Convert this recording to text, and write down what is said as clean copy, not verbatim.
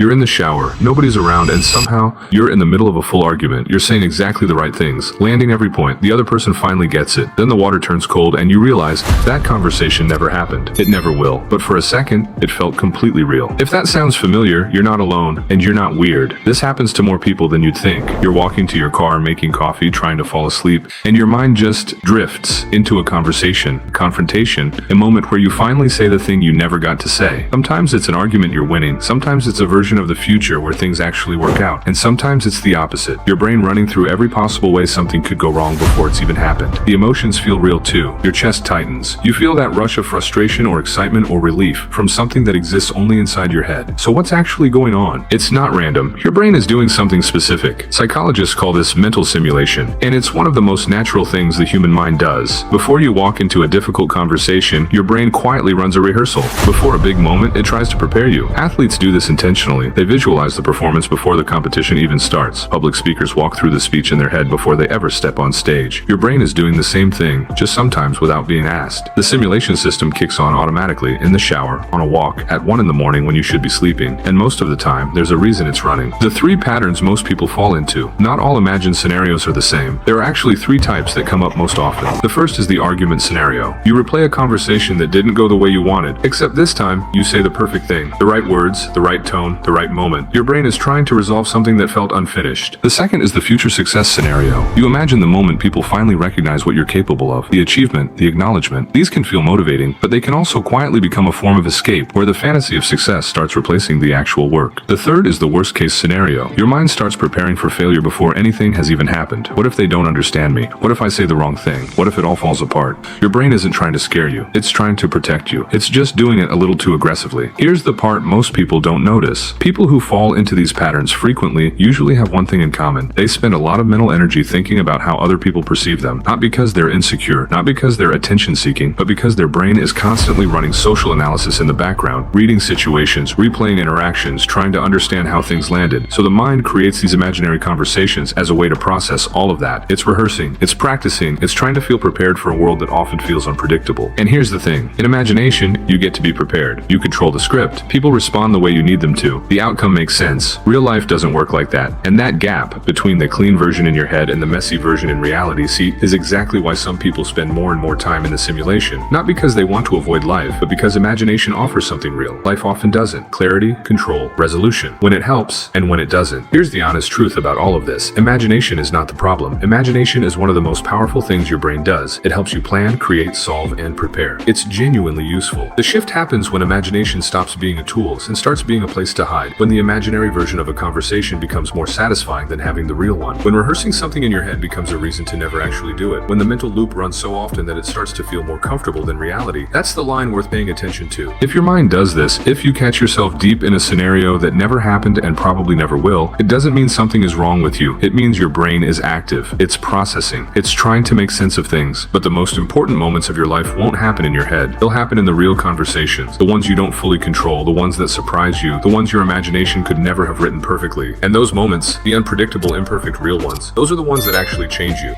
You're in the shower, nobody's around, and somehow you're in the middle of a full argument. You're saying exactly the right things, landing every point. The other person finally gets it. Then the water turns cold and you realize that conversation never happened. It never will. But for a second, it felt completely real. If that sounds familiar, you're not alone and you're not weird. This happens to more people than you'd think. You're walking to your car, making coffee, trying to fall asleep, and your mind just drifts into a conversation, confrontation, a moment where you finally say the thing you never got to say. Sometimes it's an argument you're winning. Sometimes it's a version of the future where things actually work out. And sometimes it's the opposite. Your brain running through every possible way something could go wrong before it's even happened. The emotions feel real too. Your chest tightens. You feel that rush of frustration or excitement or relief from something that exists only inside your head. So what's actually going on? It's not random. Your brain is doing something specific. Psychologists call this mental simulation, and it's one of the most natural things the human mind does. Before you walk into a difficult conversation, your brain quietly runs a rehearsal. Before a big moment, it tries to prepare you. Athletes do this intentionally. They visualize the performance before the competition even starts. Public speakers walk through the speech in their head before they ever step on stage. Your brain is doing the same thing, just sometimes without being asked. The simulation system kicks on automatically in the shower, on a walk, at 1 in the morning when you should be sleeping, and most of the time, there's a reason it's running. The 3 patterns most people fall into. Not all imagined scenarios are the same. There are actually 3 types that come up most often. The first is the argument scenario. You replay a conversation that didn't go the way you wanted, except this time, you say the perfect thing. The right words, the right tone, the right moment. Your brain is trying to resolve something that felt unfinished. The second is the future success scenario. You imagine the moment people finally recognize what you're capable of, the achievement, the acknowledgement. These can feel motivating, but they can also quietly become a form of escape where the fantasy of success starts replacing the actual work. The third is the worst case scenario. Your mind starts preparing for failure before anything has even happened. What if they don't understand me? What if I say the wrong thing? What if it all falls apart? Your brain isn't trying to scare you. It's trying to protect you. It's just doing it a little too aggressively. Here's the part most people don't notice. People who fall into these patterns frequently usually have one thing in common. They spend a lot of mental energy thinking about how other people perceive them, not because they're insecure, not because they're attention seeking, but because their brain is constantly running social analysis in the background, reading situations, replaying interactions, trying to understand how things landed. So the mind creates these imaginary conversations as a way to process all of that. It's rehearsing, it's practicing, it's trying to feel prepared for a world that often feels unpredictable. And here's the thing, in imagination, you get to be prepared. You control the script. People respond the way you need them to. The outcome makes sense. Real life doesn't work like that. And that gap between the clean version in your head and the messy version in reality, see, is exactly why some people spend more and more time in the simulation. Not because they want to avoid life, but because imagination offers something real. Life often doesn't. Clarity, control, resolution. When it helps, and when it doesn't. Here's the honest truth about all of this. Imagination is not the problem. Imagination is one of the most powerful things your brain does. It helps you plan, create, solve, and prepare. It's genuinely useful. The shift happens when imagination stops being a tool and starts being a place to hide. When the imaginary version of a conversation becomes more satisfying than having the real one. When rehearsing something in your head becomes a reason to never actually do it. When the mental loop runs so often that it starts to feel more comfortable than reality. That's the line worth paying attention to. If your mind does this, if you catch yourself deep in a scenario that never happened and probably never will, it doesn't mean something is wrong with you. It means your brain is active. It's processing. It's trying to make sense of things. But the most important moments of your life won't happen in your head. They'll happen in the real conversations. The ones you don't fully control. The ones that surprise you. The ones your imagination could never have written perfectly. And those moments, the unpredictable, imperfect, real ones, those are the ones that actually change you.